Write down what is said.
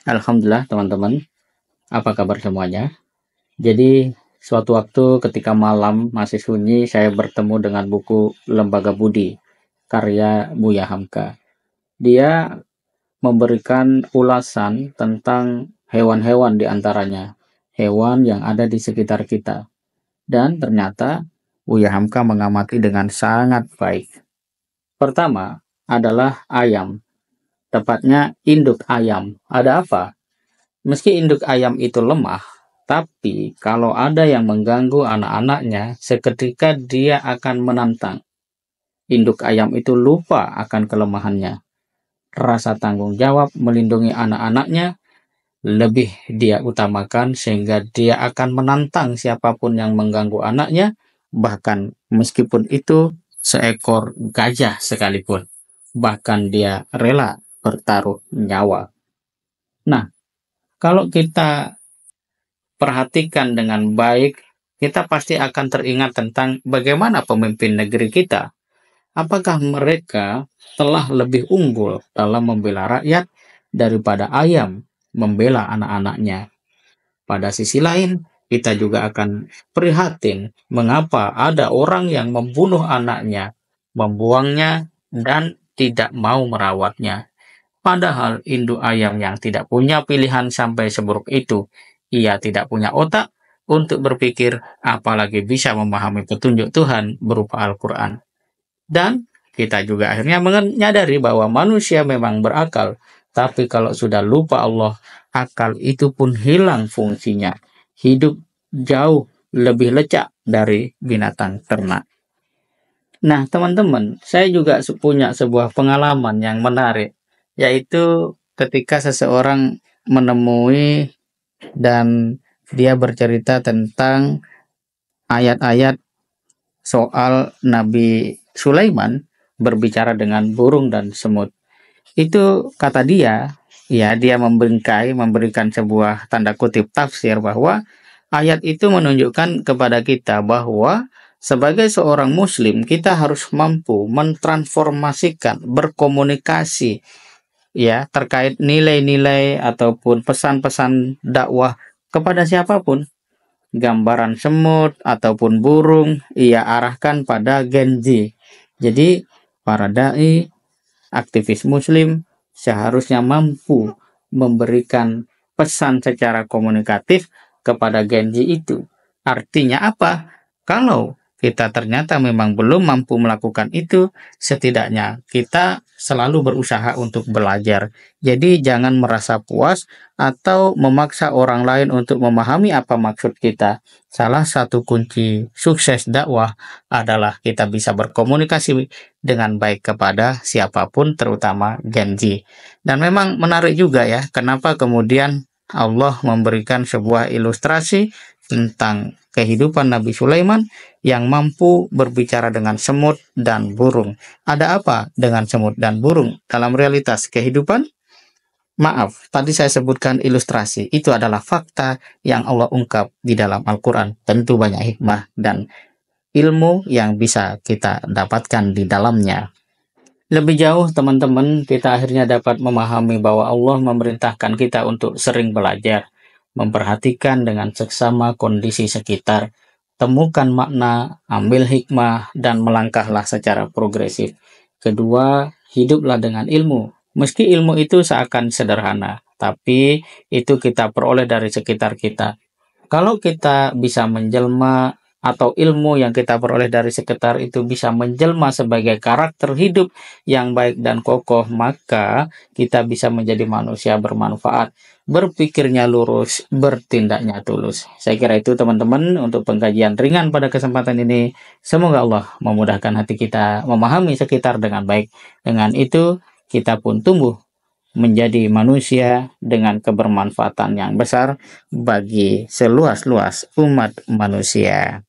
Alhamdulillah teman-teman, apa kabar semuanya? Jadi suatu waktu ketika malam masih sunyi, saya bertemu dengan buku Lembaga Budi, karya Buya Hamka. Dia memberikan ulasan tentang hewan-hewan di antaranya, hewan yang ada di sekitar kita. Dan ternyata Buya Hamka mengamati dengan sangat baik. Pertama adalah ayam, tepatnya induk ayam. Ada apa? Meski induk ayam itu lemah, tapi kalau ada yang mengganggu anak-anaknya, seketika dia akan menantang. Induk ayam itu lupa akan kelemahannya. Rasa tanggung jawab melindungi anak-anaknya lebih dia utamakan sehingga dia akan menantang siapapun yang mengganggu anaknya, bahkan meskipun itu seekor gajah sekalipun. Bahkan dia rela bertaruh nyawa. Nah, kalau kita perhatikan dengan baik, kita pasti akan teringat tentang bagaimana pemimpin negeri kita. Apakah mereka telah lebih unggul dalam membela rakyat daripada ayam membela anak-anaknya? Pada sisi lain, kita juga akan prihatin mengapa ada orang yang membunuh anaknya, membuangnya, dan tidak mau merawatnya. Padahal induk ayam yang tidak punya pilihan sampai seburuk itu, ia tidak punya otak untuk berpikir, apalagi bisa memahami petunjuk Tuhan berupa Al-Quran. Dan kita juga akhirnya menyadari bahwa manusia memang berakal, tapi kalau sudah lupa Allah, akal itu pun hilang fungsinya. Hidup jauh lebih lecak dari binatang ternak. Nah, teman-teman, saya juga punya sebuah pengalaman yang menarik, yaitu ketika seseorang menemui dan dia bercerita tentang ayat-ayat soal Nabi Sulaiman berbicara dengan burung dan semut. Itu kata dia, ya dia memberikan sebuah tanda kutip tafsir bahwa ayat itu menunjukkan kepada kita bahwa sebagai seorang muslim kita harus mampu mentransformasikan, berkomunikasi ya terkait nilai-nilai ataupun pesan-pesan dakwah kepada siapapun. Gambaran semut ataupun burung ia arahkan pada Gen Z. Jadi para dai, aktivis muslim seharusnya mampu memberikan pesan secara komunikatif kepada Gen Z itu. Artinya apa? Kalau kita ternyata memang belum mampu melakukan itu, setidaknya kita selalu berusaha untuk belajar. Jadi jangan merasa puas atau memaksa orang lain untuk memahami apa maksud kita. Salah satu kunci sukses dakwah adalah kita bisa berkomunikasi dengan baik kepada siapapun, terutama Gen Z. Dan memang menarik juga ya, kenapa kemudian Allah memberikan sebuah ilustrasi tentang kehidupan Nabi Sulaiman yang mampu berbicara dengan semut dan burung. Ada apa dengan semut dan burung dalam realitas kehidupan? Maaf, tadi saya sebutkan ilustrasi. Itu adalah fakta yang Allah ungkap di dalam Al-Quran. Tentu banyak hikmah dan ilmu yang bisa kita dapatkan di dalamnya. Lebih jauh, teman-teman, kita akhirnya dapat memahami bahwa Allah memerintahkan kita untuk sering belajar, memperhatikan dengan seksama kondisi sekitar, temukan makna, ambil hikmah, dan melangkahlah secara progresif. Kedua, hiduplah dengan ilmu. Meski ilmu itu seakan sederhana, tapi itu kita peroleh dari sekitar kita. Kalau kita bisa menjelma atau ilmu yang kita peroleh dari sekitar itu bisa menjelma sebagai karakter hidup yang baik dan kokoh, maka kita bisa menjadi manusia bermanfaat, berpikirnya lurus, bertindaknya tulus. Saya kira itu teman-teman untuk pengkajian ringan pada kesempatan ini. Semoga Allah memudahkan hati kita memahami sekitar dengan baik. Dengan itu kita pun tumbuh menjadi manusia dengan kebermanfaatan yang besar bagi seluas-luas umat manusia.